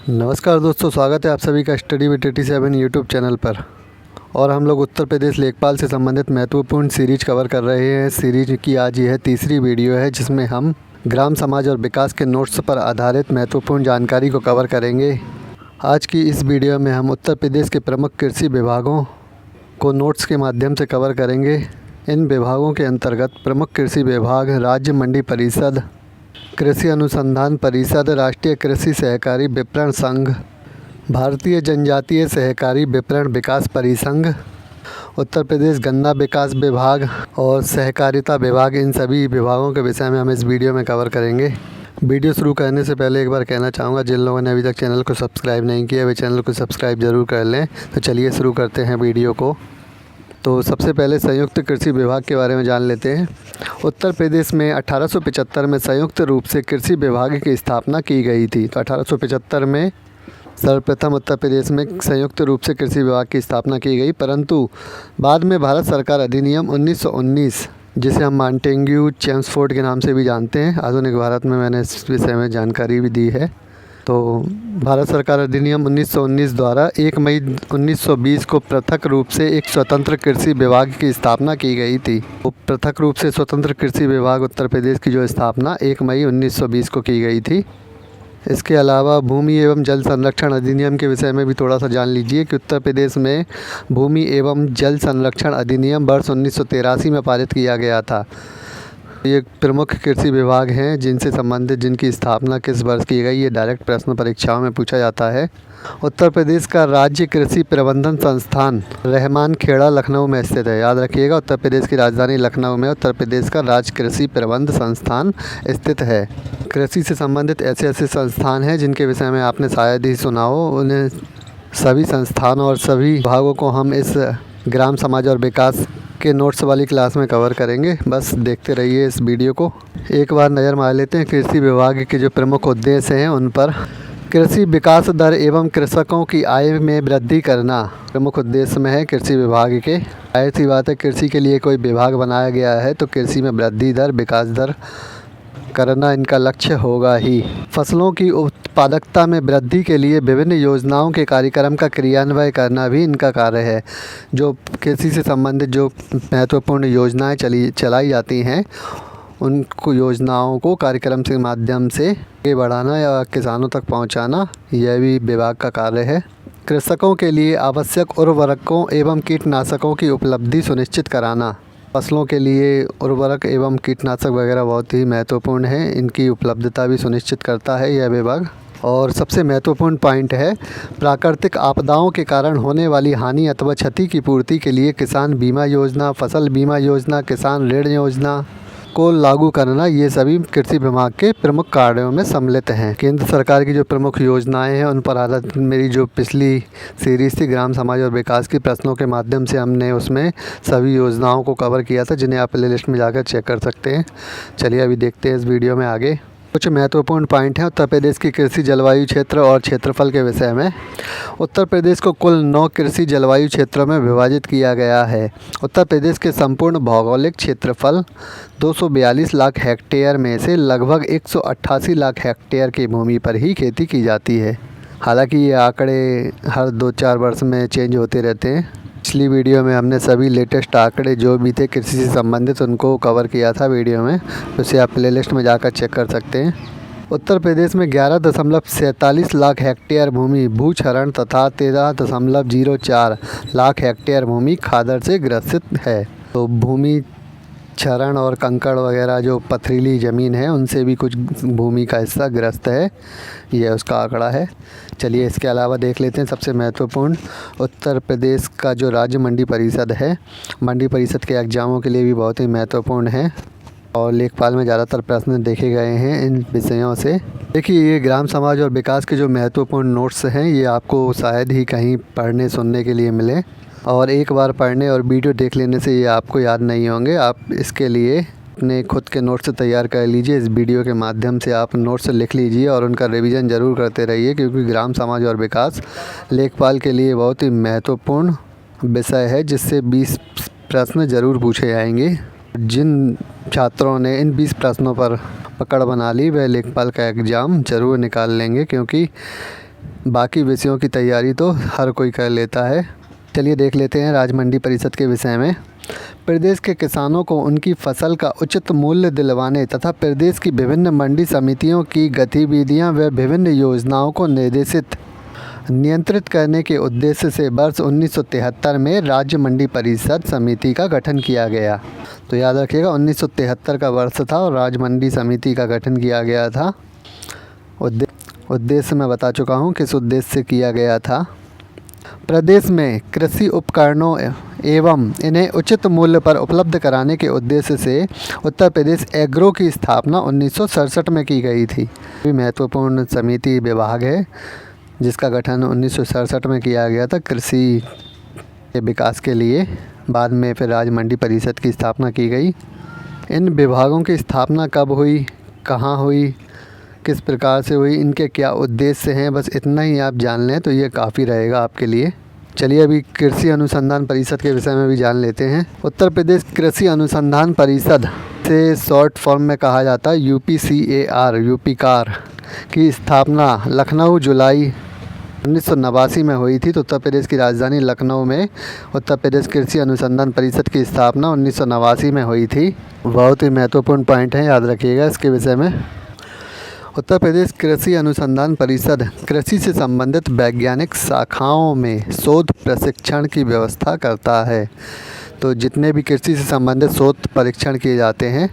नमस्कार दोस्तों, स्वागत है आप सभी का स्टडी विद 87 यूट्यूब चैनल पर। और हम लोग उत्तर प्रदेश लेखपाल से संबंधित महत्वपूर्ण सीरीज कवर कर रहे हैं। सीरीज की आज यह तीसरी वीडियो है जिसमें हम ग्राम समाज और विकास के नोट्स पर आधारित महत्वपूर्ण जानकारी को कवर करेंगे। आज की इस वीडियो में हम उत्तर प्रदेश के प्रमुख कृषि विभागों को नोट्स के माध्यम से कवर करेंगे। इन विभागों के अंतर्गत प्रमुख कृषि विभाग राज्य मंडी परिषद, कृषि अनुसंधान परिषद, राष्ट्रीय कृषि सहकारी विपणन संघ, भारतीय जनजातीय सहकारी विपणन विकास परिसंघ, उत्तर प्रदेश गन्ना विकास विभाग और सहकारिता विभाग, इन सभी विभागों के विषय में हम इस वीडियो में कवर करेंगे। वीडियो शुरू करने से पहले एक बार कहना चाहूँगा, जिन लोगों ने अभी तक चैनल को सब्सक्राइब नहीं किया वे चैनल को सब्सक्राइब ज़रूर कर लें। तो चलिए शुरू करते हैं वीडियो को। तो सबसे पहले संयुक्त कृषि विभाग के बारे में जान लेते हैं। उत्तर प्रदेश में 1875 में संयुक्त रूप से कृषि विभाग की स्थापना की गई थी। तो 1875 में सर्वप्रथम उत्तर प्रदेश में संयुक्त रूप से कृषि विभाग की स्थापना की गई, परंतु बाद में भारत सरकार अधिनियम 1919, जिसे हम मांटेग्यू चेम्सफोर्ड के नाम से भी जानते हैं, आधुनिक भारत में मैंने इस विषय में जानकारी भी दी है। तो भारत सरकार अधिनियम 1919 द्वारा 1 मई 1920 को पृथक रूप से एक स्वतंत्र कृषि विभाग की स्थापना की गई थी। तो पृथक रूप से स्वतंत्र कृषि विभाग उत्तर प्रदेश की जो स्थापना 1 मई 1920 को की गई थी। इसके अलावा भूमि एवं जल संरक्षण अधिनियम के विषय में भी थोड़ा सा जान लीजिए कि उत्तर प्रदेश में भूमि एवं जल संरक्षण अधिनियम वर्ष 1983 में पारित किया गया था। ये प्रमुख कृषि विभाग हैं जिनसे संबंधित जिनकी स्थापना किस वर्ष की गई, ये डायरेक्ट प्रश्न परीक्षाओं में पूछा जाता है। उत्तर प्रदेश का राज्य कृषि प्रबंधन संस्थान रहमान खेड़ा लखनऊ में स्थित है। याद रखिएगा, उत्तर प्रदेश की राजधानी लखनऊ में उत्तर प्रदेश का राज्य कृषि प्रबंध संस्थान स्थित है। कृषि से संबंधित ऐसे ऐसे संस्थान हैं जिनके विषय में आपने शायद ही सुना हो। उन्हें सभी संस्थान और सभी विभागों को हम इस ग्राम समाज और विकास के नोट्स वाली क्लास में कवर करेंगे। बस देखते रहिए इस वीडियो को। एक बार नज़र मार लेते हैं कृषि विभाग के जो प्रमुख उद्देश्य हैं उन पर। कृषि विकास दर एवं कृषकों की आय में वृद्धि करना प्रमुख उद्देश्य में है कृषि विभाग के। जाहिर सी बात है, कृषि के लिए कोई विभाग बनाया गया है तो कृषि में वृद्धि दर, विकास दर करना इनका लक्ष्य होगा ही। फसलों की उत्पादकता में वृद्धि के लिए विभिन्न योजनाओं के कार्यक्रम का क्रियान्वयन करना भी इनका कार्य है। जो कृषि से संबंधित जो महत्वपूर्ण योजनाएं चलाई जाती हैं उनको योजनाओं को कार्यक्रम के माध्यम से आगे बढ़ाना या किसानों तक पहुंचाना, यह भी विभाग का कार्य है। कृषकों के लिए आवश्यक उर्वरकों एवं कीटनाशकों की उपलब्धि सुनिश्चित कराना। फसलों के लिए उर्वरक एवं कीटनाशक वगैरह बहुत ही महत्वपूर्ण है, इनकी उपलब्धता भी सुनिश्चित करता है यह विभाग। और सबसे महत्वपूर्ण पॉइंट है, प्राकृतिक आपदाओं के कारण होने वाली हानि अथवा क्षति की पूर्ति के लिए किसान बीमा योजना, फसल बीमा योजना, किसान ऋण योजना को लागू करना, ये सभी कृषि विभाग के प्रमुख कार्यों में सम्मिलित हैं। केंद्र सरकार की जो प्रमुख योजनाएं हैं उन पर आधारित मेरी जो पिछली सीरीज़ थी ग्राम समाज और विकास की, प्रश्नों के माध्यम से हमने उसमें सभी योजनाओं को कवर किया था, जिन्हें आप प्ले लिस्ट में जाकर चेक कर सकते हैं। चलिए अभी देखते हैं इस वीडियो में आगे। कुछ महत्वपूर्ण पॉइंट हैं उत्तर प्रदेश की कृषि जलवायु क्षेत्र और क्षेत्रफल के विषय में। उत्तर प्रदेश को कुल 9 कृषि जलवायु क्षेत्रों में विभाजित किया गया है। उत्तर प्रदेश के संपूर्ण भौगोलिक क्षेत्रफल 242 लाख हेक्टेयर में से लगभग 188 लाख हेक्टेयर की भूमि पर ही खेती की जाती है। हालांकि ये आंकड़े हर 2-4 वर्ष में चेंज होते रहते हैं। पिछली वीडियो में हमने सभी लेटेस्ट आंकड़े जो भी थे कृषि से संबंधित उनको कवर किया था वीडियो में, उसे आप प्लेलिस्ट में जाकर चेक कर सकते हैं। उत्तर प्रदेश में 11.47 लाख हेक्टेयर भूमि भूक्षरण तथा 13.04 लाख हेक्टेयर भूमि खादर से ग्रसित है। तो भूमि क्षरण और कंकड़ वगैरह जो पथरीली ज़मीन है उनसे भी कुछ भूमि का हिस्सा ग्रस्त है, यह उसका आंकड़ा है। चलिए इसके अलावा देख लेते हैं सबसे महत्वपूर्ण, उत्तर प्रदेश का जो राज्य मंडी परिषद है, मंडी परिषद के एग्ज़ामों के लिए भी बहुत ही महत्वपूर्ण है और लेखपाल में ज़्यादातर प्रश्न देखे गए हैं इन विषयों से। देखिए, ये ग्राम समाज और विकास के जो महत्वपूर्ण नोट्स हैं ये आपको शायद ही कहीं पढ़ने सुनने के लिए मिले, और एक बार पढ़ने और वीडियो देख लेने से ये आपको याद नहीं होंगे। आप इसके लिए अपने खुद के नोट्स तैयार कर लीजिए, इस वीडियो के माध्यम से आप नोट्स लिख लीजिए और उनका रिवीजन ज़रूर करते रहिए, क्योंकि ग्राम समाज और विकास लेखपाल के लिए बहुत ही महत्वपूर्ण विषय है जिससे 20 प्रश्न ज़रूर पूछे जाएंगे। जिन छात्रों ने इन 20 प्रश्नों पर पकड़ बना ली वह लेखपाल का एग्ज़ाम ज़रूर निकाल लेंगे, क्योंकि बाकी विषयों की तैयारी तो हर कोई कर लेता है। चलिए देख लेते हैं राज्य मंडी परिषद के विषय में। प्रदेश के किसानों को उनकी फसल का उचित मूल्य दिलवाने तथा प्रदेश की विभिन्न मंडी समितियों की गतिविधियां व विभिन्न योजनाओं को नियंत्रित करने के उद्देश्य से वर्ष 1973 में राज्य मंडी परिषद समिति का गठन किया गया। तो याद रखिएगा 1973 का वर्ष था और राज्य मंडी समिति का गठन किया गया था। उद्देश्य मैं बता चुका हूँ किस उद्देश्य से किया गया था। प्रदेश में कृषि उपकरणों एवं इन्हें उचित मूल्य पर उपलब्ध कराने के उद्देश्य से उत्तर प्रदेश एग्रो की स्थापना 1967 में की गई थी। भी महत्वपूर्ण समिति विभाग है जिसका गठन 1967 में किया गया था कृषि के विकास के लिए। बाद में फिर राज्य मंडी परिषद की स्थापना की गई। इन विभागों की स्थापना कब हुई, कहाँ हुई, किस प्रकार से हुई, इनके क्या उद्देश्य हैं, बस इतना ही आप जान लें तो ये काफ़ी रहेगा आपके लिए। चलिए अभी कृषि अनुसंधान परिषद के विषय में भी जान लेते हैं। उत्तर प्रदेश कृषि अनुसंधान परिषद से शॉर्ट फॉर्म में कहा जाता है UPCAR, यूपीकार की स्थापना लखनऊ जुलाई 1989 में हुई थी। तो उत्तर प्रदेश की राजधानी लखनऊ में उत्तर प्रदेश कृषि अनुसंधान परिषद की स्थापना 1989 में हुई थी। बहुत ही महत्वपूर्ण पॉइंट है, याद रखिएगा इसके विषय में। उत्तर प्रदेश कृषि अनुसंधान परिषद कृषि से संबंधित वैज्ञानिक शाखाओं में शोध प्रशिक्षण की व्यवस्था करता है। तो जितने भी कृषि से संबंधित शोध परीक्षण किए जाते हैं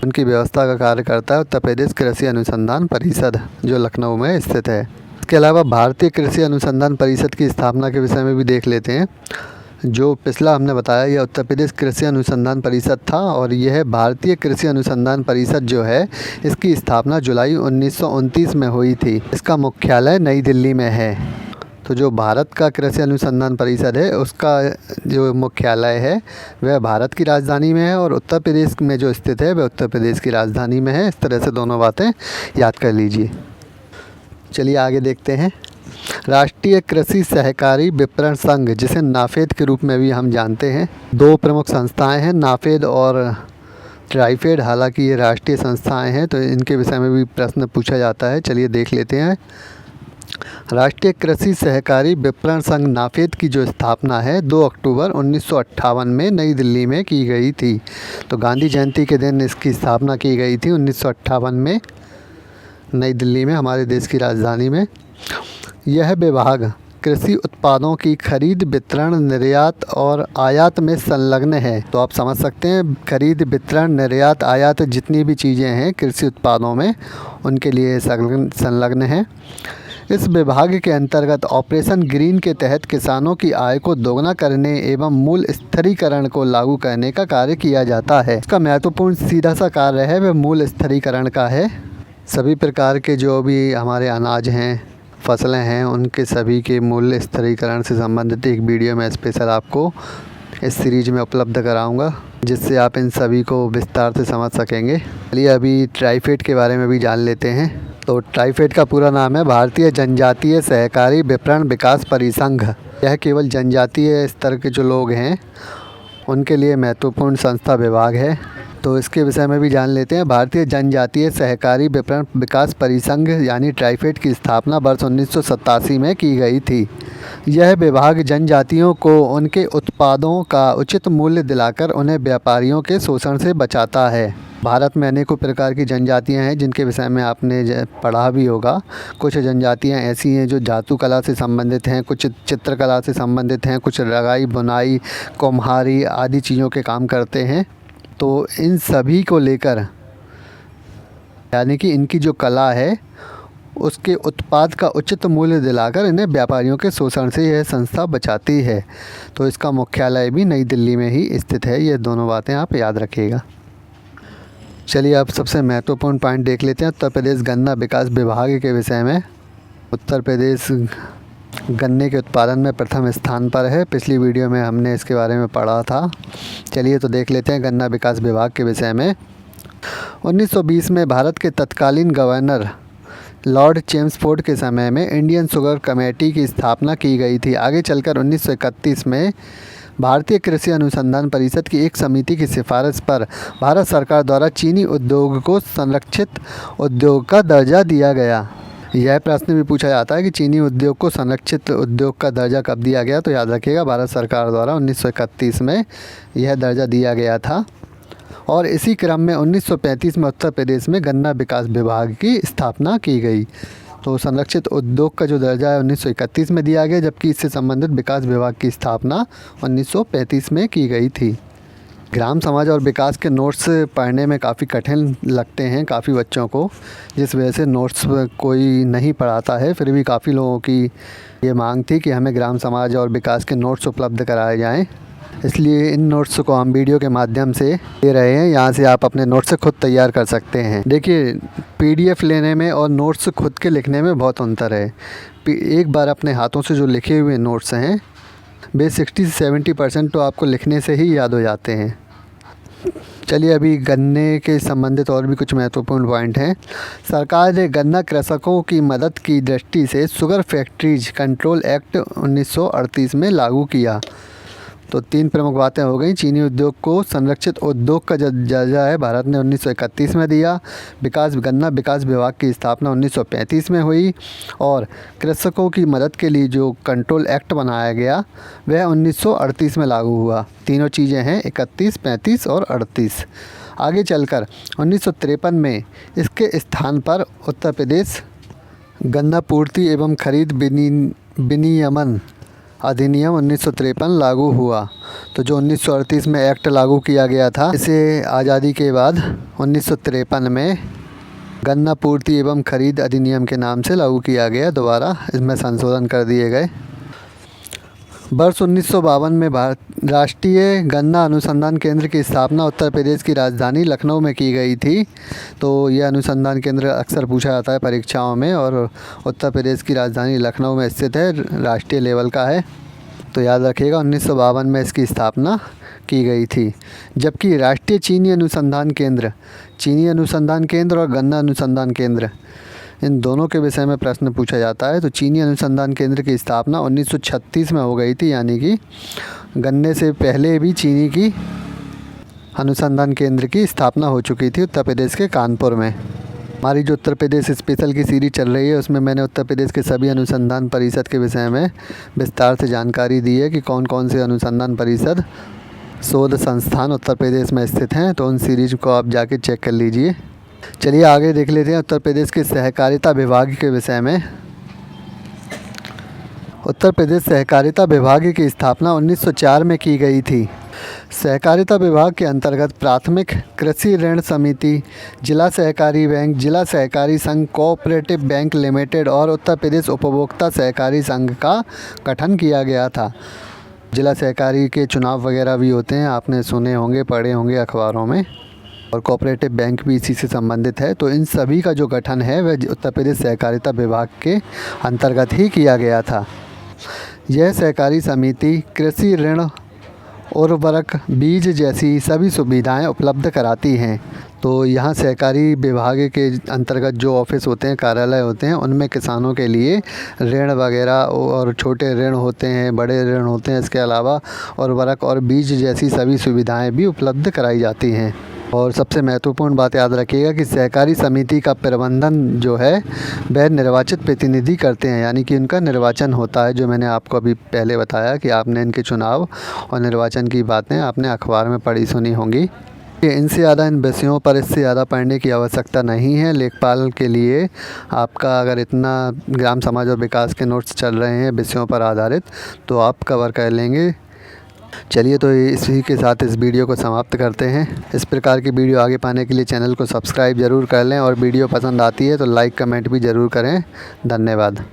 उनकी व्यवस्था का कार्य करता है उत्तर प्रदेश कृषि अनुसंधान परिषद, जो लखनऊ में स्थित है। इसके अलावा भारतीय कृषि अनुसंधान परिषद की स्थापना के विषय में भी देख लेते हैं। जो पिछला हमने बताया यह उत्तर प्रदेश कृषि अनुसंधान परिषद था और यह भारतीय कृषि अनुसंधान परिषद जो है इसकी स्थापना जुलाई 1929 में हुई थी। इसका मुख्यालय नई दिल्ली में है। तो जो भारत का कृषि अनुसंधान परिषद है उसका जो मुख्यालय है वह भारत की राजधानी में है और उत्तर प्रदेश में जो स्थित है वह उत्तर प्रदेश की राजधानी में है। इस तरह से दोनों बातें याद कर लीजिए। चलिए आगे देखते हैं। राष्ट्रीय कृषि सहकारी विपणन संघ, जिसे नाफेड के रूप में भी हम जानते हैं, दो प्रमुख संस्थाएं हैं, नाफेड और ट्राइफेड। हालांकि ये राष्ट्रीय संस्थाएं हैं तो इनके विषय में भी प्रश्न पूछा जाता है। चलिए देख लेते हैं। राष्ट्रीय कृषि सहकारी विपणन संघ नाफेड की जो स्थापना है 2 अक्टूबर 1958 में नई दिल्ली में की गई थी। तो गांधी जयंती के दिन इसकी स्थापना की गई थी 1958 में नई दिल्ली में, हमारे देश की राजधानी में। यह विभाग कृषि उत्पादों की खरीद, वितरण, निर्यात और आयात में संलग्न है। तो आप समझ सकते हैं खरीद, वितरण, निर्यात, आयात जितनी भी चीज़ें हैं कृषि उत्पादों में उनके लिए संलग्न है। इस विभाग के अंतर्गत ऑपरेशन ग्रीन के तहत किसानों की आय को दोगुना करने एवं मूल्य स्थिरीकरण को लागू करने का कार्य किया जाता है। इसका महत्वपूर्ण सीधा सा कार्य है वह मूल्य स्थिरीकरण का है। सभी प्रकार के जो भी हमारे अनाज हैं, फसलें हैं, उनके सभी के मूल्य स्थिरीकरण से संबंधित एक वीडियो मैं स्पेशल आपको इस सीरीज में उपलब्ध कराऊंगा, जिससे आप इन सभी को विस्तार से समझ सकेंगे। चलिए अभी ट्राइफेड के बारे में भी जान लेते हैं। तो ट्राइफेड का पूरा नाम है भारतीय जनजातीय सहकारी विपणन विकास परिसंघ। यह केवल जनजातीय स्तर के जो लोग हैं उनके लिए महत्वपूर्ण संस्था विभाग है। तो इसके विषय में भी जान लेते हैं। भारतीय जनजातीय सहकारी विपणन विकास परिसंघ यानी ट्राइफेड की स्थापना वर्ष 1987 में की गई थी। यह विभाग जनजातियों को उनके उत्पादों का उचित मूल्य दिलाकर उन्हें व्यापारियों के शोषण से बचाता है। भारत में अनेकों प्रकार की जनजातियां हैं जिनके विषय में आपने पढ़ा भी होगा। कुछ जनजातियां ऐसी हैं जो धातु कला से संबंधित हैं, कुछ चित्रकला से संबंधित हैं, कुछ रगाई, बुनाई, कुम्हारी आदि चीज़ों के काम करते हैं। तो इन सभी को लेकर यानी कि इनकी जो कला है उसके उत्पाद का उचित मूल्य दिलाकर इन्हें व्यापारियों के शोषण से यह संस्था बचाती है। तो इसका मुख्यालय भी नई दिल्ली में ही स्थित है। ये दोनों बातें आप याद रखिएगा। चलिए अब सबसे महत्वपूर्ण पॉइंट देख लेते हैं उत्तर प्रदेश गन्ना विकास विभाग के विषय में। उत्तर प्रदेश गन्ने के उत्पादन में प्रथम स्थान पर है। पिछली वीडियो में हमने इसके बारे में पढ़ा था। चलिए तो देख लेते हैं गन्ना विकास विभाग के विषय में। 1920 में भारत के तत्कालीन गवर्नर लॉर्ड चेम्सफोर्ड के समय में इंडियन शुगर कमेटी की स्थापना की गई थी। आगे चलकर 1931 में भारतीय कृषि अनुसंधान परिषद की एक समिति की सिफारिश पर भारत सरकार द्वारा चीनी उद्योग को संरक्षित उद्योग का दर्जा दिया गया। यह प्रश्न भी पूछा जाता है कि चीनी उद्योग को संरक्षित उद्योग का दर्जा कब दिया गया, तो याद रखिएगा भारत सरकार द्वारा 1931 में यह दर्जा दिया गया था। और इसी क्रम में 1935 में उत्तर प्रदेश में गन्ना विकास विभाग की स्थापना की गई। तो संरक्षित उद्योग का जो दर्जा है 1931 में दिया गया, जबकि इससे संबंधित विकास विभाग की स्थापना 1935 में की गई थी। ग्राम समाज और विकास के नोट्स पढ़ने में काफ़ी कठिन लगते हैं काफ़ी बच्चों को, जिस वजह से नोट्स कोई नहीं पढ़ाता है। फिर भी काफ़ी लोगों की ये मांग थी कि हमें ग्राम समाज और विकास के नोट्स उपलब्ध कराए जाएं, इसलिए इन नोट्स को हम वीडियो के माध्यम से दे रहे हैं। यहाँ से आप अपने नोट्स खुद तैयार कर सकते हैं। देखिए, PDF लेने में और नोट्स खुद के लिखने में बहुत अंतर है। एक बार अपने हाथों से जो लिखे हुए नोट्स हैं वे 60 से 70% तो आपको लिखने से ही याद हो जाते हैं। चलिए, अभी गन्ने के संबंधित और भी कुछ महत्वपूर्ण पॉइंट हैं। सरकार ने गन्ना कृषकों की मदद की दृष्टि से शुगर फैक्ट्रीज कंट्रोल एक्ट 1938 में लागू किया। तो 3 प्रमुख बातें हो गई। चीनी उद्योग को संरक्षित उद्योग का दर्जा है भारत ने 1931 में दिया। गन्ना विकास विभाग की स्थापना 1935 में हुई। और कृषकों की मदद के लिए जो कंट्रोल एक्ट बनाया गया वह 1938 में लागू हुआ। तीनों चीज़ें हैं, 31, 35 और 38। आगे चलकर 1953 में इसके स्थान पर उत्तर प्रदेश गन्ना पूर्ति एवं खरीद विनियमन अधिनियम 1953 लागू हुआ। तो जो 1938 में एक्ट लागू किया गया था, इसे आज़ादी के बाद 1953 में गन्ना पूर्ति एवं खरीद अधिनियम के नाम से लागू किया गया। दोबारा इसमें संशोधन कर दिए गए। वर्ष 1952 में राष्ट्रीय गन्ना अनुसंधान केंद्र की स्थापना उत्तर प्रदेश की राजधानी लखनऊ में की गई थी। तो यह अनुसंधान केंद्र अक्सर पूछा जाता है परीक्षाओं में, और उत्तर प्रदेश की राजधानी लखनऊ में स्थित है, राष्ट्रीय लेवल का है। तो याद रखिएगा 1952 में इसकी स्थापना की गई थी। जबकि राष्ट्रीय चीनी अनुसंधान केंद्र और गन्ना अनुसंधान केंद्र, इन दोनों के विषय में प्रश्न पूछा जाता है। तो चीनी अनुसंधान केंद्र की स्थापना 1936 में हो गई थी, यानी कि गन्ने से पहले भी चीनी की अनुसंधान केंद्र की स्थापना हो चुकी थी उत्तर प्रदेश के कानपुर में। हमारी जो उत्तर प्रदेश स्पेशल की सीरीज चल रही है, उसमें मैंने उत्तर प्रदेश के सभी अनुसंधान परिषद के विषय में विस्तार से जानकारी दी है कि कौन कौन से अनुसंधान परिषद शोध संस्थान उत्तर प्रदेश में स्थित हैं। तो उन सीरीज को आप जाके चेक कर लीजिए। चलिए आगे देख लेते हैं उत्तर प्रदेश के सहकारिता विभाग के विषय में। उत्तर प्रदेश सहकारिता विभाग की स्थापना 1904 में की गई थी। सहकारिता विभाग के अंतर्गत प्राथमिक कृषि ऋण समिति, जिला सहकारी बैंक, जिला सहकारी संघ, कोऑपरेटिव बैंक लिमिटेड और उत्तर प्रदेश उपभोक्ता सहकारी संघ का गठन किया गया था। जिला सहकारी के चुनाव वगैरह भी होते हैं, आपने सुने होंगे, पढ़े होंगे अखबारों में, और कोऑपरेटिव बैंक भी इसी से संबंधित है। तो इन सभी का जो गठन है वह उत्तर प्रदेश सहकारिता विभाग के अंतर्गत ही किया गया था। यह सहकारी समिति कृषि ऋण, उर्वरक, बीज जैसी सभी सुविधाएं उपलब्ध कराती हैं। तो यहाँ सहकारी विभाग के अंतर्गत जो ऑफिस होते हैं, कार्यालय होते हैं, उनमें किसानों के लिए ऋण वगैरह और छोटे ऋण होते हैं, बड़े ऋण होते हैं। इसके अलावा उर्वरक और बीज जैसी सभी सुविधाएं भी उपलब्ध कराई जाती हैं। और सबसे महत्वपूर्ण बात याद रखिएगा कि सहकारी समिति का प्रबंधन जो है वह निर्वाचित प्रतिनिधि करते हैं, यानी कि उनका निर्वाचन होता है। जो मैंने आपको अभी पहले बताया कि आपने इनके चुनाव और निर्वाचन की बातें आपने अखबार में पढ़ी सुनी होंगी। इनसे ज़्यादा इन विषयों पर इससे ज़्यादा पढ़ने की आवश्यकता नहीं है। लेखपाल के लिए आपका अगर इतना ग्राम समाज और विकास के नोट्स चल रहे हैं विषयों पर आधारित, तो आप कवर कर लेंगे। चलिए, तो इसी के साथ इस वीडियो को समाप्त करते हैं। इस प्रकार की वीडियो आगे पाने के लिए चैनल को सब्सक्राइब ज़रूर कर लें, और वीडियो पसंद आती है तो लाइक कमेंट भी ज़रूर करें। धन्यवाद।